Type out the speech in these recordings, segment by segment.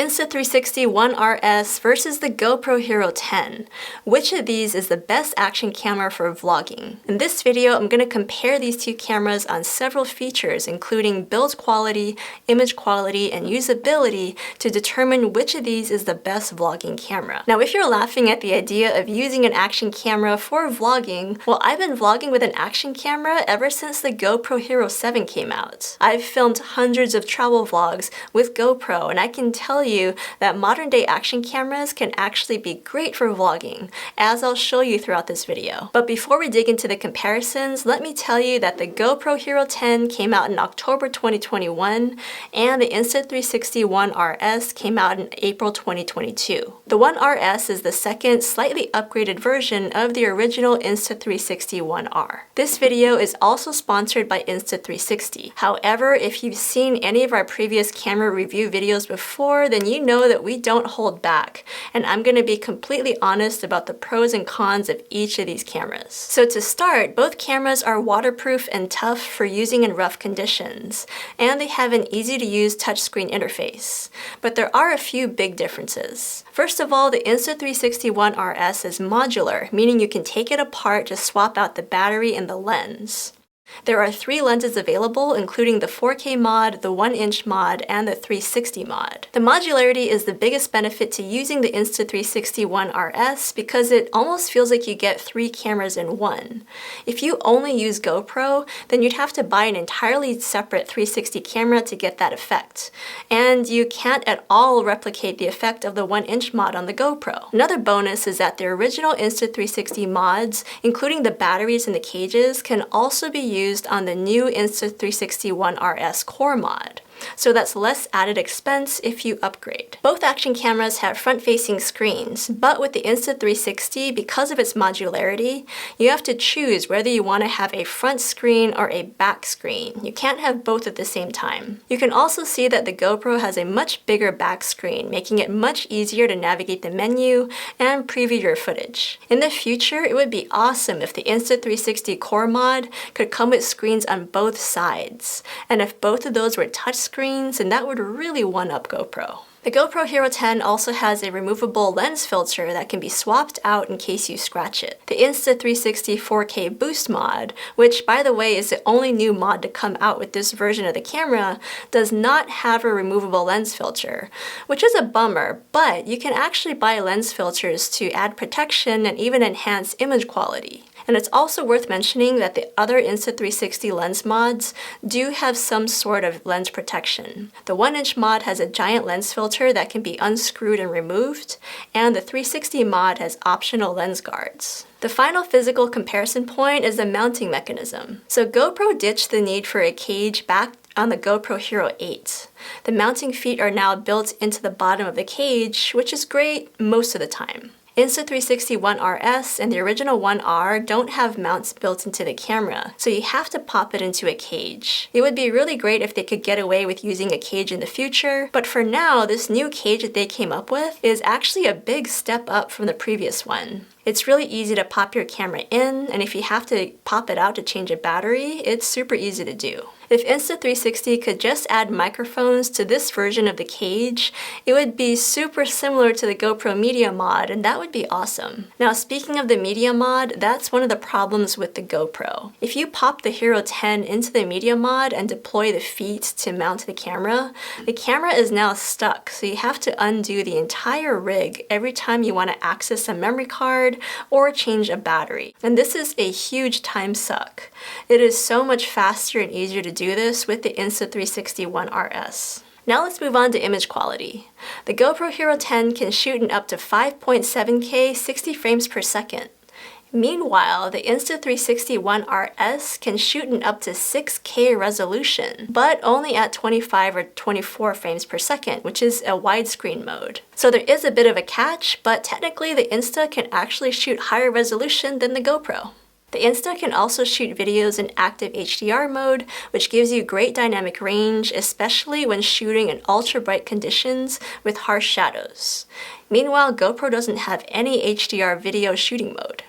Insta360 One RS versus the GoPro Hero 10. Which of these is the best action camera for vlogging? In this video, I'm going to compare these two cameras on several features, including build quality, image quality, and usability to determine which of these is the best vlogging camera. Now, if you're laughing at the idea of using an action camera for vlogging, well, I've been vlogging with an action camera ever since the GoPro Hero 7 came out. I've filmed hundreds of travel vlogs with GoPro, and I can tell you that modern-day action cameras can actually be great for vlogging, as I'll show you throughout this video. But before we dig into the comparisons, let me tell you that the GoPro Hero 10 came out in October 2021, and the Insta360 One RS came out in April 2022. The One RS is the second, slightly upgraded version of the original Insta360 One R. This video is also sponsored by Insta360. However, if you've seen any of our previous camera review videos before, then you know that we don't hold back, and I'm going to be completely honest about the pros and cons of each of these cameras. So to start, both cameras are waterproof and tough for using in rough conditions, and they have an easy-to-use touchscreen interface. But there are a few big differences. First of all, the Insta360 One RS is modular, meaning you can take it apart to swap out the battery and the lens. There are 3 lenses available, including the 4K mod, the 1-inch mod, and the 360 mod. The modularity is the biggest benefit to using the Insta360 One RS because it almost feels like you get 3 cameras in one. If you only use GoPro, then you'd have to buy an entirely separate 360 camera to get that effect. And you can't at all replicate the effect of the 1-inch mod on the GoPro. Another bonus is that the original Insta360 mods, including the batteries and the cages, can also be used on the new Insta360 One RS Core mod. So that's less added expense if you upgrade. Both action cameras have front-facing screens, but with the Insta360, because of its modularity, you have to choose whether you want to have a front screen or a back screen. You can't have both at the same time. You can also see that the GoPro has a much bigger back screen, making it much easier to navigate the menu and preview your footage. In the future, it would be awesome if the Insta360 Core mod could come with screens on both sides, and if both of those were touchscreens, and that would really one-up GoPro. The GoPro Hero 10 also has a removable lens filter that can be swapped out in case you scratch it. The Insta360 4K Boost mod, which by the way is the only new mod to come out with this version of the camera, does not have a removable lens filter, which is a bummer, but you can actually buy lens filters to add protection and even enhance image quality. And it's also worth mentioning that the other Insta360 lens mods do have some sort of lens protection. The 1-inch mod has a giant lens filter that can be unscrewed and removed, and the 360 mod has optional lens guards. The final physical comparison point is the mounting mechanism. So GoPro ditched the need for a cage back on the GoPro Hero 8. The mounting feet are now built into the bottom of the cage, which is great most of the time. Insta360 One RS and the original One R don't have mounts built into the camera, so you have to pop it into a cage. It would be really great if they could get away with using a cage in the future, but for now, this new cage that they came up with is actually a big step up from the previous one. It's really easy to pop your camera in, and if you have to pop it out to change a battery, it's super easy to do. If Insta360 could just add microphones to this version of the cage, it would be super similar to the GoPro Media mod, and that would be awesome. Now, speaking of the Media mod, that's one of the problems with the GoPro. If you pop the Hero 10 into the Media mod and deploy the feet to mount the camera is now stuck, so you have to undo the entire rig every time you want to access a memory card or change a battery. And this is a huge time suck. It is so much faster and easier to do this with the Insta360 One RS. Now let's move on to image quality. The GoPro Hero 10 can shoot in up to 5.7K 60 frames per second. Meanwhile, the Insta360 One RS can shoot in up to 6K resolution, but only at 25 or 24 frames per second, which is a widescreen mode. So there is a bit of a catch, but technically the Insta can actually shoot higher resolution than the GoPro. The Insta can also shoot videos in active HDR mode, which gives you great dynamic range, especially when shooting in ultra-bright conditions with harsh shadows. Meanwhile, GoPro doesn't have any HDR video shooting mode.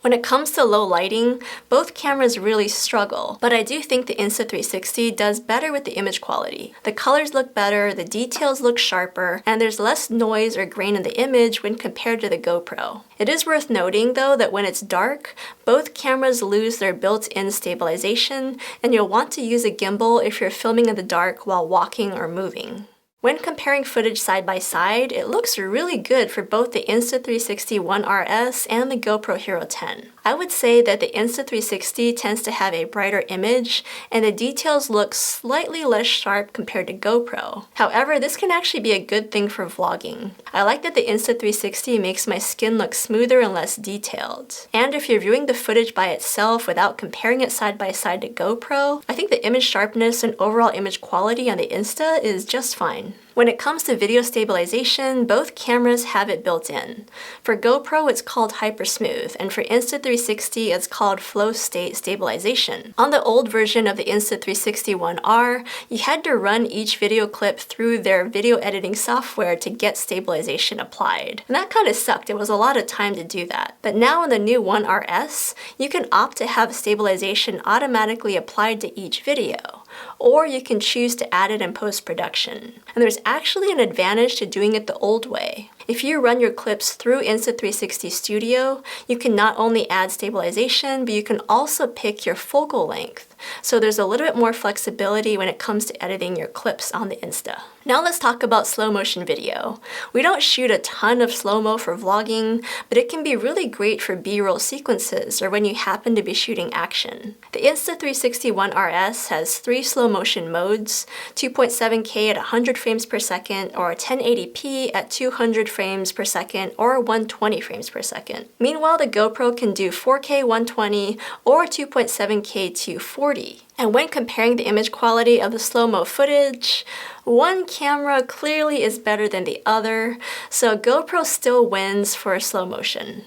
When it comes to low lighting, both cameras really struggle, but I do think the Insta360 does better with the image quality. The colors look better, the details look sharper, and there's less noise or grain in the image when compared to the GoPro. It is worth noting though that when it's dark, both cameras lose their built-in stabilization, and you'll want to use a gimbal if you're filming in the dark while walking or moving. When comparing footage side by side, it looks really good for both the Insta360 One RS and the GoPro Hero 10. I would say that the Insta360 tends to have a brighter image, and the details look slightly less sharp compared to GoPro. However, this can actually be a good thing for vlogging. I like that the Insta360 makes my skin look smoother and less detailed. And if you're viewing the footage by itself without comparing it side by side to GoPro, I think the image sharpness and overall image quality on the Insta is just fine. When it comes to video stabilization, both cameras have it built in. For GoPro, it's called Hypersmooth, and for Insta360, it's called Flow State Stabilization. On the old version of the Insta360 One R, you had to run each video clip through their video editing software to get stabilization applied. And that kind of sucked. It was a lot of time to do that. But now in the new One RS, you can opt to have stabilization automatically applied to each video, or you can choose to add it in post-production. And there's actually an advantage to doing it the old way. If you run your clips through Insta360 Studio, you can not only add stabilization, but you can also pick your focal length. So there's a little bit more flexibility when it comes to editing your clips on the Insta. Now let's talk about slow motion video. We don't shoot a ton of slow-mo for vlogging, but it can be really great for B-roll sequences or when you happen to be shooting action. The Insta360 One RS has 3 slow motion modes, 2.7K at 100 frames per second, or 1080p at 200 frames per second, or 120 frames per second. Meanwhile, the GoPro can do 4K 120 or 2.7K 240. And when comparing the image quality of the slow-mo footage, one camera clearly is better than the other, so GoPro still wins for slow motion.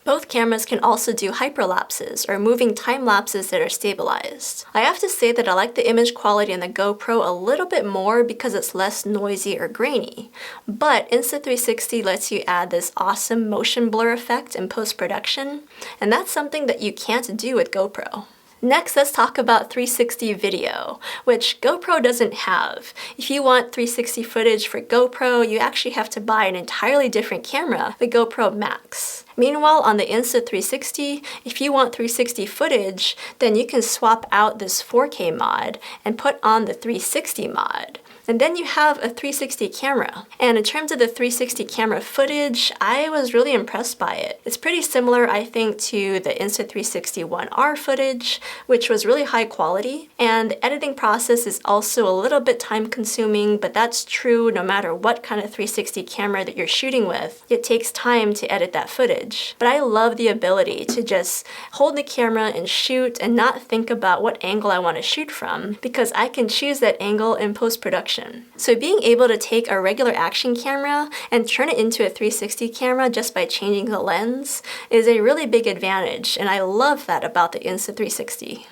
Both cameras can also do hyperlapses, or moving time lapses that are stabilized. I have to say that I like the image quality on the GoPro a little bit more because it's less noisy or grainy. But Insta360 lets you add this awesome motion blur effect in post-production, and that's something that you can't do with GoPro. Next, let's talk about 360 video, which GoPro doesn't have. If you want 360 footage for GoPro, you actually have to buy an entirely different camera, the GoPro Max. Meanwhile, on the Insta360, if you want 360 footage, then you can swap out this 4K mod and put on the 360 mod. And then you have a 360 camera. And in terms of the 360 camera footage, I was really impressed by it. It's pretty similar, I think, to the Insta360 One R footage, which was really high quality. And the editing process is also a little bit time consuming, but that's true no matter what kind of 360 camera that you're shooting with. It takes time to edit that footage. But I love the ability to just hold the camera and shoot and not think about what angle I want to shoot from, because I can choose that angle in post-production. So being able to take a regular action camera and turn it into a 360 camera just by changing the lens is a really big advantage, and I love that about the Insta360.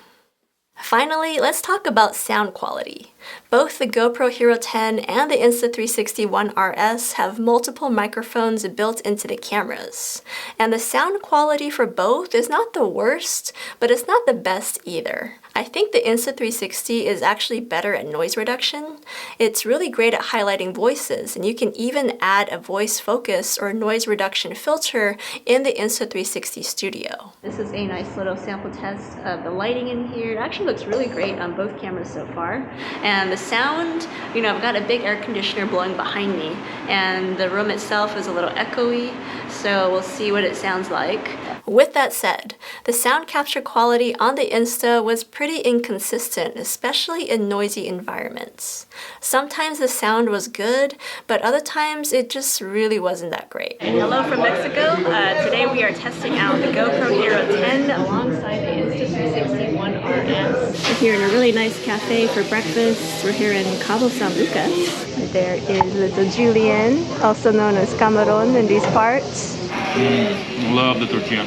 Finally, let's talk about sound quality. Both the GoPro Hero 10 and the Insta360 One RS have multiple microphones built into the cameras. And the sound quality for both is not the worst, but it's not the best either. I think the Insta360 is actually better at noise reduction. It's really great at highlighting voices, and you can even add a voice focus or noise reduction filter in the Insta360 Studio. This is a nice little sample test of the lighting in here. It actually looks really great on both cameras so far. And the sound, I've got a big air conditioner blowing behind me, and the room itself is a little echoey, so we'll see what it sounds like. With that said, the sound capture quality on the Insta was pretty inconsistent, especially in noisy environments. Sometimes the sound was good, but other times it just really wasn't that great. Hello from Mexico. Today we are testing out the GoPro Hero 10 alongside the Insta360 One RS. We're here in a really nice cafe for breakfast. We're here in Cabo San Lucas. There is little Julian, also known as Cameron in these parts. Love the tortilla.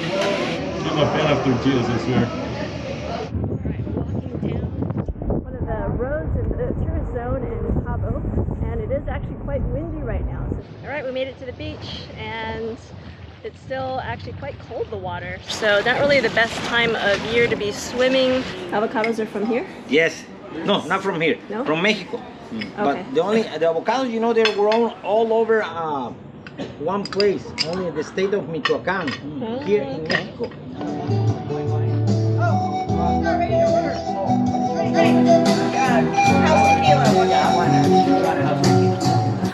I'm a fan of tortillas, I swear. Walking down one of the roads in the tourist zone in Cabo, and it is actually quite windy right now. All right, we made it to the beach, and it's still actually quite cold, the water. So not really the best time of year to be swimming. Avocados are from here? Yes. No, not from here. No? From Mexico. Okay. But the avocados, you know, they're grown all over one place, only in the state of Michoacán, here in Mexico.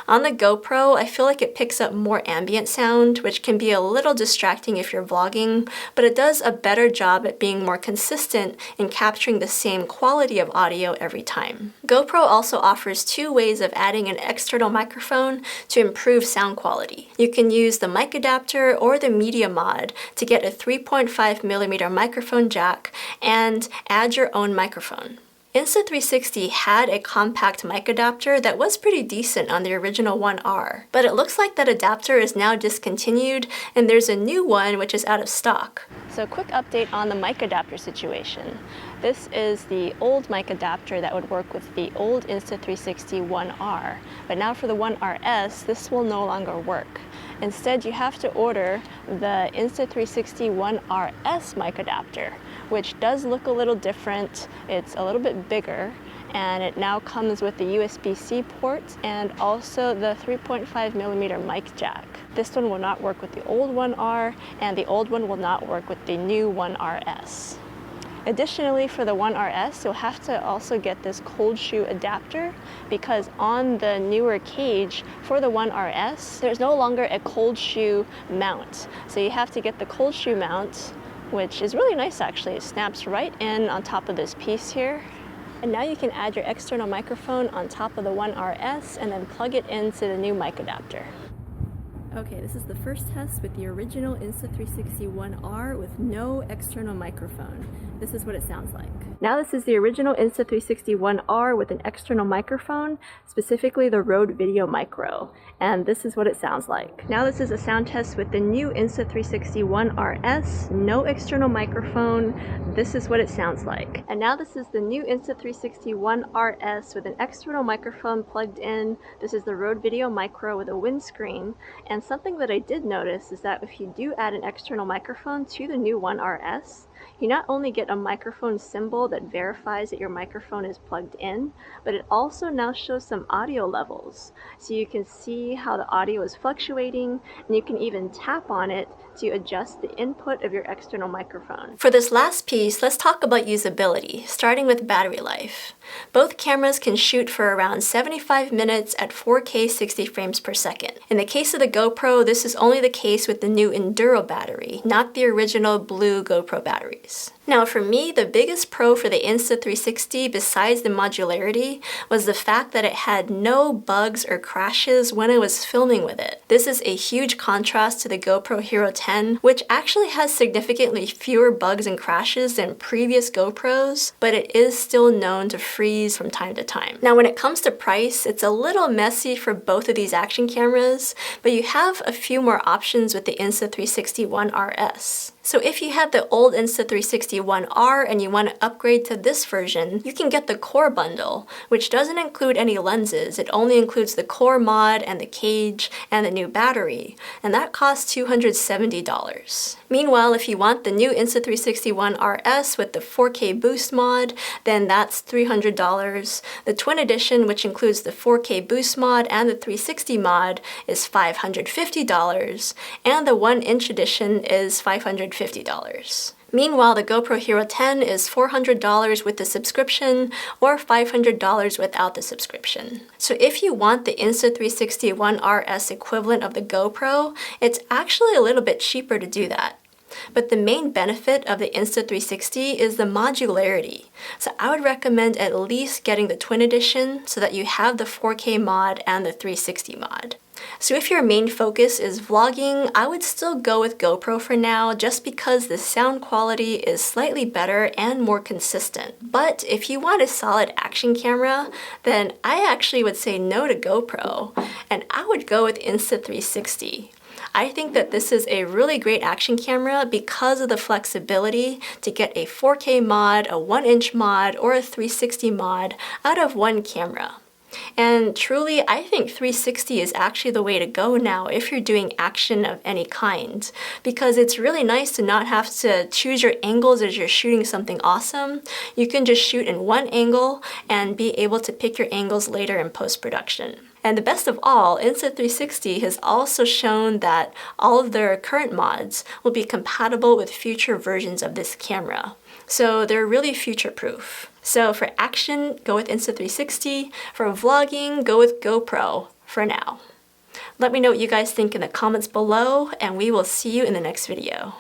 On the GoPro, I feel like it picks up more ambient sound, which can be a little distracting if you're vlogging, but it does a better job at being more consistent in capturing the same quality of audio every time. GoPro also offers two ways of adding an external microphone to improve sound quality. You can use the mic adapter or the media mod to get a 3.5mm microphone jack and add your own microphone. Insta360 had a compact mic adapter that was pretty decent on the original One R, but it looks like that adapter is now discontinued and there's a new one which is out of stock. So a quick update on the mic adapter situation. This is the old mic adapter that would work with the old Insta360 One R, but now for the One RS, this will no longer work. Instead, you have to order the Insta360 One RS mic adapter, which does look a little different. It's a little bit bigger, and it now comes with the USB-C port and also the 3.5mm mic jack. This one will not work with the old One R, and the old one will not work with the new One RS. Additionally, for the One RS, you'll have to also get this cold shoe adapter because on the newer cage for the One RS, there's no longer a cold shoe mount. So you have to get the cold shoe mount, which is really nice actually. It snaps right in on top of this piece here. And now you can add your external microphone on top of the One RS and then plug it into the new mic adapter. Okay, this is the first test with the original Insta360 One R with no external microphone. This is what it sounds like. Now this is the original Insta360 One R with an external microphone, specifically the Rode Video Micro, and this is what it sounds like. Now this is a sound test with the new Insta360 One RS, no external microphone. This is what it sounds like. And now this is the new Insta360 One RS with an external microphone plugged in. This is the Rode Video Micro with a windscreen. And something that I did notice is that if you do add an external microphone to the new One RS, you not only get a microphone symbol that verifies that your microphone is plugged in, but it also now shows some audio levels. So you can see how the audio is fluctuating, and you can even tap on it to adjust the input of your external microphone. For this last piece, let's talk about usability, starting with battery life. Both cameras can shoot for around 75 minutes at 4K 60 frames per second. In the case of the GoPro, this is only the case with the new Enduro battery, not the original blue GoPro batteries. Now for me, the biggest pro for the Insta360 besides the modularity was the fact that it had no bugs or crashes when I was filming with it. This is a huge contrast to the GoPro Hero 10, which actually has significantly fewer bugs and crashes than previous GoPros, but it is still known to freeze from time to time. Now when it comes to price, it's a little messy for both of these action cameras, but you have a few more options with the Insta360 One RS. So if you have the old Insta360 One R and you want to upgrade to this version, you can get the Core bundle, which doesn't include any lenses. It only includes the Core mod and the cage and the new battery, and that costs $270. Meanwhile, if you want the new Insta360 One RS with the 4K boost mod, then that's $300. The Twin Edition, which includes the 4K boost mod and the 360 mod, is $550, and the 1-inch edition is $550. Meanwhile, the GoPro Hero 10 is $400 with the subscription or $500 without the subscription. So if you want the Insta360 One RS equivalent of the GoPro, it's actually a little bit cheaper to do that. But the main benefit of the Insta360 is the modularity. So I would recommend at least getting the Twin Edition so that you have the 4K mod and the 360 mod. So if your main focus is vlogging, I would still go with GoPro for now just because the sound quality is slightly better and more consistent. But if you want a solid action camera, then I actually would say no to GoPro and I would go with Insta360. I think that this is a really great action camera because of the flexibility to get a 4K mod, a 1-inch mod, or a 360 mod out of one camera. And truly, I think 360 is actually the way to go now if you're doing action of any kind, because it's really nice to not have to choose your angles as you're shooting something awesome. You can just shoot in one angle and be able to pick your angles later in post-production. And the best of all, Insta360 has also shown that all of their current mods will be compatible with future versions of this camera. So they're really future-proof. So for action, go with Insta360. For vlogging, go with GoPro for now. Let me know what you guys think in the comments below, and we will see you in the next video.